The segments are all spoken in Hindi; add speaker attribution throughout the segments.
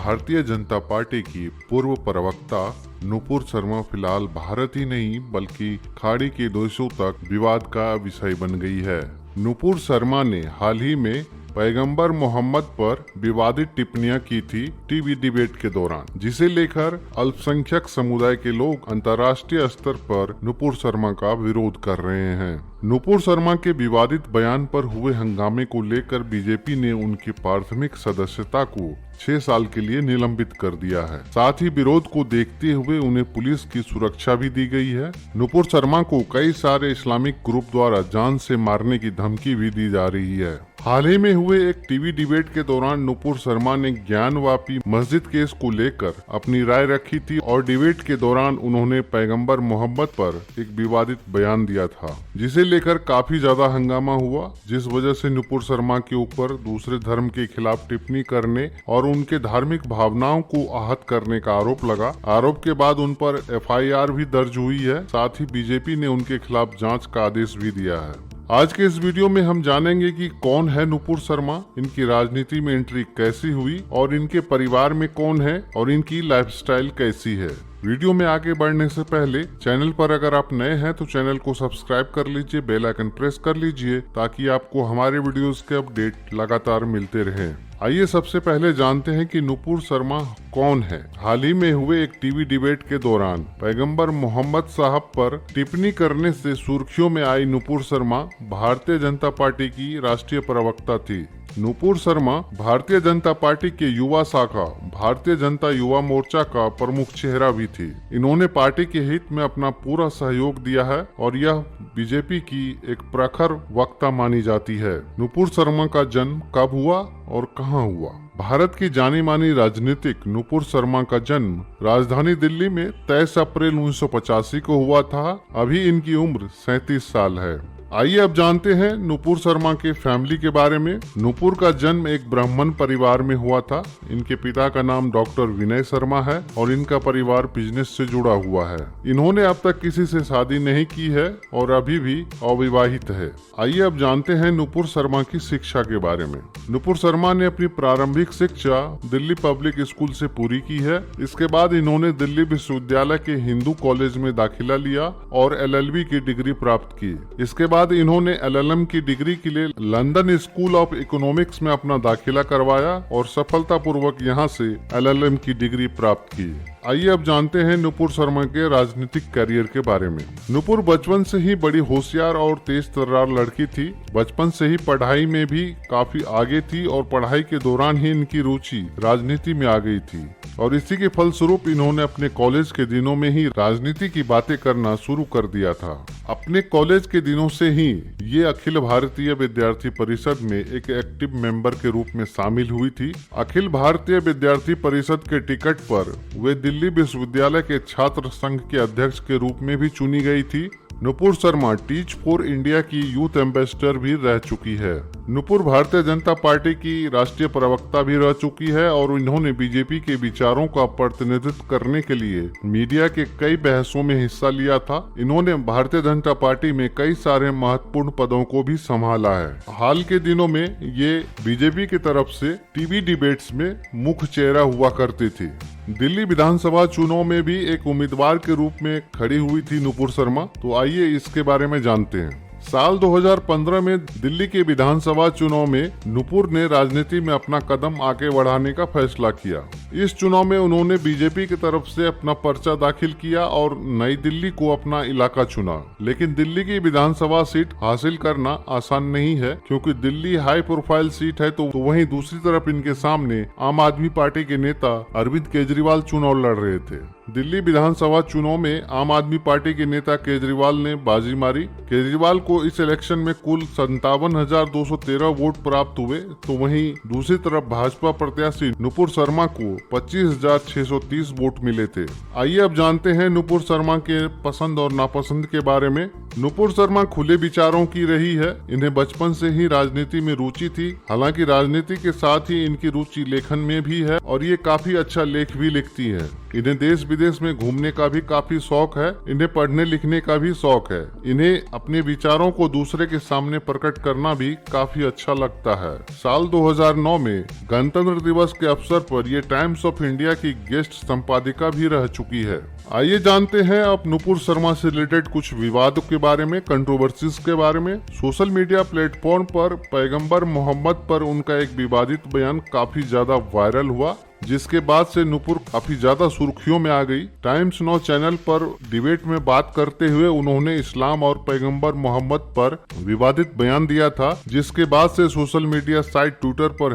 Speaker 1: भारतीय जनता पार्टी की पूर्व प्रवक्ता नुपुर शर्मा फिलहाल भारत ही नहीं बल्कि खाड़ी के देशों तक विवाद का विषय बन गई है। नुपुर शर्मा ने हाल ही में पैगंबर मोहम्मद पर विवादित टिप्पणियां की थी टीवी डिबेट के दौरान, जिसे लेकर अल्पसंख्यक समुदाय के लोग अंतर्राष्ट्रीय स्तर पर नुपुर शर्मा का विरोध कर रहे हैं। नुपुर शर्मा के विवादित बयान पर हुए हंगामे को लेकर बीजेपी ने उनकी प्राथमिक सदस्यता को 6 साल के लिए निलंबित कर दिया है। साथ ही विरोध को देखते हुए उन्हें पुलिस की सुरक्षा भी दी गई है। नुपुर शर्मा को कई सारे इस्लामिक ग्रुप द्वारा जान से मारने की धमकी भी दी जा रही है। हाल ही में हुए एक टीवी डिबेट के दौरान नुपुर शर्मा ने ज्ञानवापी मस्जिद केस को लेकर अपनी राय रखी थी और डिबेट के दौरान उन्होंने पैगंबर मोहम्मद पर एक विवादित बयान दिया था, जिसे लेकर काफी ज्यादा हंगामा हुआ, जिस वजह से नुपुर शर्मा के ऊपर दूसरे धर्म के खिलाफ टिप्पणी करने और उनके धार्मिक भावनाओं को आहत करने का आरोप लगा। आरोप के बाद उन पर FIR भी दर्ज हुई है। साथ ही बीजेपी ने उनके खिलाफ जांच का आदेश भी दिया है। आज के इस वीडियो में हम जानेंगे कि कौन है नुपुर शर्मा, इनकी राजनीति में एंट्री कैसी हुई और इनके परिवार में कौन है और इनकी लाइफस्टाइल कैसी है। वीडियो में आगे बढ़ने से पहले चैनल पर अगर आप नए हैं तो चैनल को सब्सक्राइब कर लीजिए, बेल आइकन प्रेस कर लीजिए ताकि आपको हमारे वीडियोस के अपडेट लगातार मिलते रहें। आइए सबसे पहले जानते हैं कि नुपुर शर्मा कौन है। हाल ही में हुए एक टीवी डिबेट के दौरान पैगंबर मोहम्मद साहब पर टिप्पणी करने से सुर्खियों में आई नुपुर शर्मा भारतीय जनता पार्टी की राष्ट्रीय प्रवक्ता थी। नुपुर शर्मा भारतीय जनता पार्टी के युवा शाखा भारतीय जनता युवा मोर्चा का प्रमुख चेहरा भी थी। इन्होंने पार्टी के हित में अपना पूरा सहयोग दिया है और यह बीजेपी की एक प्रखर वक्ता मानी जाती है। नुपुर शर्मा का जन्म कब हुआ और कहां हुआ? भारत की जानी मानी राजनीतिक नुपुर शर्मा का जन्म राजधानी दिल्ली में 23 अप्रैल 1985 को हुआ था। अभी इनकी उम्र 37 साल है। आइए अब जानते हैं नुपुर शर्मा के फैमिली के बारे में। नुपुर का जन्म एक ब्राह्मण परिवार में हुआ था। इनके पिता का नाम डॉक्टर विनय शर्मा है और इनका परिवार बिजनेस से जुड़ा हुआ है। इन्होंने अब तक किसी से शादी नहीं की है और अभी भी अविवाहित है। आइए अब जानते हैं नुपुर शर्मा की शिक्षा के बारे में। नुपुर शर्मा ने अपनी प्रारंभिक शिक्षा दिल्ली पब्लिक स्कूल से पूरी की है। इसके बाद इन्होंने दिल्ली विश्वविद्यालय के हिंदू कॉलेज में दाखिला लिया और LLB की डिग्री प्राप्त की। इसके बाद इन्होंने LLM की डिग्री के लिए लंदन स्कूल ऑफ इकोनॉमिक्स में अपना दाखिला करवाया और सफलतापूर्वक यहां से LLM की डिग्री प्राप्त की। आइए अब जानते हैं नुपुर शर्मा के राजनीतिक करियर के बारे में। नुपुर बचपन से ही बड़ी होशियार और तेज तर्रार लड़की थी। बचपन से ही पढ़ाई में भी काफी आगे थी और पढ़ाई के दौरान ही इनकी रुचि राजनीति में आ गई थी और इसी के फलस्वरूप इन्होंने अपने कॉलेज के दिनों में ही राजनीति की बातें करना शुरू कर दिया था। अपने कॉलेज के दिनों से ही ये अखिल भारतीय विद्यार्थी परिषद में एक एक्टिव मेंबर के रूप में शामिल हुई थी। अखिल भारतीय विद्यार्थी परिषद के टिकट पर वे दिल्ली विश्वविद्यालय के छात्र संघ के अध्यक्ष के रूप में भी चुनी गई थी। Nupur Sharma teach for India की यूथ एम्बेसडर भी रह चुकी है। नुपुर भारतीय जनता पार्टी की राष्ट्रीय प्रवक्ता भी रह चुकी है और इन्होंने बीजेपी के विचारों का प्रतिनिधित्व करने के लिए मीडिया के कई बहसों में हिस्सा लिया था। इन्होंने भारतीय जनता पार्टी में कई सारे महत्वपूर्ण पदों को भी संभाला है। हाल के दिनों में ये बीजेपी की तरफ से टीवी डिबेट्स में मुख्य चेहरा हुआ करती थी। दिल्ली विधानसभा चुनाव में भी एक उम्मीदवार के रूप में खड़ी हुई थी नुपुर शर्मा। तो आइए इसके बारे में जानते हैं। साल 2015 में दिल्ली के विधानसभा चुनाव में नुपुर ने राजनीति में अपना कदम आगे बढ़ाने का फैसला किया। इस चुनाव में उन्होंने बीजेपी की तरफ से अपना पर्चा दाखिल किया और नई दिल्ली को अपना इलाका चुना। लेकिन दिल्ली की विधानसभा सीट हासिल करना आसान नहीं है, क्योंकि दिल्ली हाई प्रोफाइल सीट है। तो वहीं दूसरी तरफ इनके सामने आम आदमी पार्टी के नेता अरविंद केजरीवाल चुनाव लड़ रहे थे। दिल्ली विधानसभा चुनाव में आम आदमी पार्टी के नेता केजरीवाल ने बाजी मारी। केजरीवाल को इस इलेक्शन में कुल 57,213 वोट प्राप्त हुए। तो वहीं दूसरी तरफ भाजपा प्रत्याशी नुपुर शर्मा को 25,630 वोट मिले थे। आइए अब जानते हैं नुपुर शर्मा के पसंद और नापसंद के बारे में। नुपुर शर्मा खुले विचारों की रही है। इन्हें बचपन से ही राजनीति में रुचि थी। हालांकि राजनीति के साथ ही इनकी रुचि लेखन में भी है और ये काफी अच्छा लेख भी लिखती है। इन्हें देश विदेश में घूमने का भी काफी शौक है। इन्हें पढ़ने लिखने का भी शौक है। इन्हें अपने विचारों को दूसरे के सामने प्रकट करना भी काफी अच्छा लगता है। साल 2009 में गणतंत्र दिवस के अवसर पर ये टाइम्स ऑफ इंडिया की गेस्ट संपादिका भी रह चुकी है। आइए जानते हैं अब नुपुर शर्मा से रिलेटेड कुछ विवादों के बारे में, कंट्रोवर्सीज के बारे में। सोशल मीडिया प्लेटफॉर्म पर पैगंबर मोहम्मद पर उनका एक विवादित बयान काफी ज्यादा वायरल हुआ, जिसके बाद से नुपुर काफी ज्यादा सुर्खियों में आ गई। टाइम्स नाउ चैनल पर डिबेट में बात करते हुए उन्होंने इस्लाम और पैगंबर मोहम्मद पर विवादित बयान दिया था, जिसके बाद से सोशल मीडिया साइट ट्विटर पर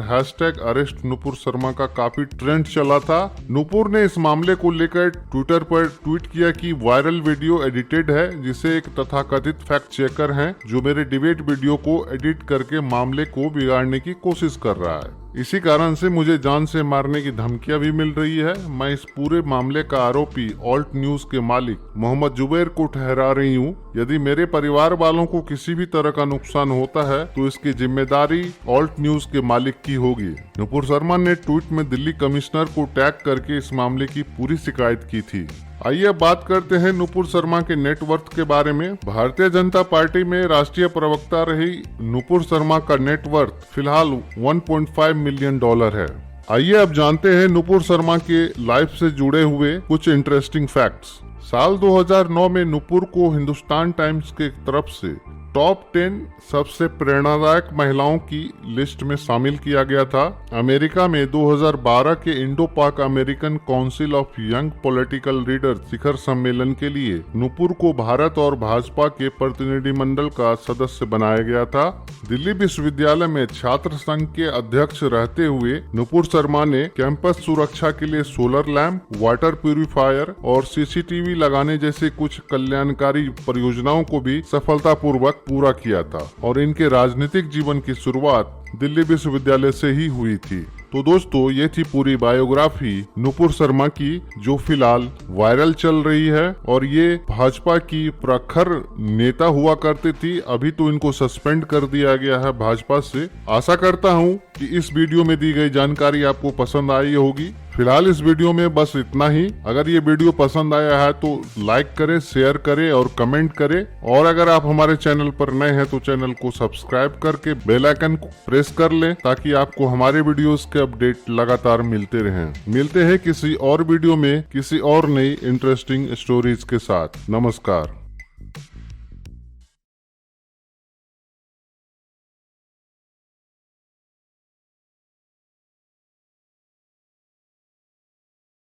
Speaker 1: #अरेस्ट नुपुर शर्मा का काफी ट्रेंड चला था। नुपुर ने इस मामले को लेकर ट्विटर पर ट्वीट किया कि वायरल वीडियो एडिटेड है, जिसे एक तथाकथित फैक्ट चेकर है जो मेरे डिबेट वीडियो को एडिट करके मामले को बिगाड़ने की कोशिश कर रहा है। इसी कारण से मुझे जान से मारने की धमकियां भी मिल रही है। मैं इस पूरे मामले का आरोपी ऑल्ट न्यूज के मालिक मोहम्मद जुबैर को ठहरा रही हूं। यदि मेरे परिवार वालों को किसी भी तरह का नुकसान होता है तो इसकी जिम्मेदारी ऑल्ट न्यूज के मालिक की होगी। नुपुर शर्मा ने ट्वीट में दिल्ली कमिश्नर को टैग करके इस मामले की पूरी शिकायत की थी। आइए अब बात करते हैं नुपुर शर्मा के नेटवर्थ के बारे में। भारतीय जनता पार्टी में राष्ट्रीय प्रवक्ता रही नुपुर शर्मा का नेटवर्थ फिलहाल $1.5 मिलियन है। आइए अब जानते हैं नुपुर शर्मा के लाइफ से जुड़े हुए कुछ इंटरेस्टिंग फैक्ट्स। साल 2009 में नुपुर को हिंदुस्तान टाइम्स के तरफ से टॉप 10 सबसे प्रेरणादायक महिलाओं की लिस्ट में शामिल किया गया था। अमेरिका में 2012 के Indo Pak American council of young political leader शिखर सम्मेलन के लिए नुपुर को भारत और भाजपा के प्रतिनिधिमंडल का सदस्य बनाया गया था। दिल्ली विश्वविद्यालय में छात्र संघ के अध्यक्ष रहते हुए नुपुर शर्मा ने कैंपस सुरक्षा के लिए सोलर लैंप, वाटर प्यूरिफायर और CCTV लगाने जैसे कुछ कल्याणकारी परियोजनाओं को भी सफलतापूर्वक पूरा किया था और इनके राजनीतिक जीवन की शुरुआत दिल्ली विश्वविद्यालय से ही हुई थी। तो दोस्तों, ये थी पूरी बायोग्राफी नुपुर शर्मा की, जो फिलहाल वायरल चल रही है। और ये भाजपा की प्रखर नेता हुआ करती थी। अभी तो इनको सस्पेंड कर दिया गया है भाजपा से। आशा करता हूँ कि इस वीडियो में दी गई जानकारी आपको पसंद आई होगी। फिलहाल इस वीडियो में बस इतना ही। अगर ये वीडियो पसंद आया है तो लाइक करें, शेयर करें और कमेंट करें। और अगर आप हमारे चैनल पर नए हैं तो चैनल को सब्सक्राइब करके बेल आइकन को प्रेस कर लें, ताकि आपको हमारे वीडियोस के अपडेट लगातार मिलते रहें। मिलते हैं किसी और वीडियो में किसी और नई इंटरेस्टिंग स्टोरीज के साथ। नमस्कार।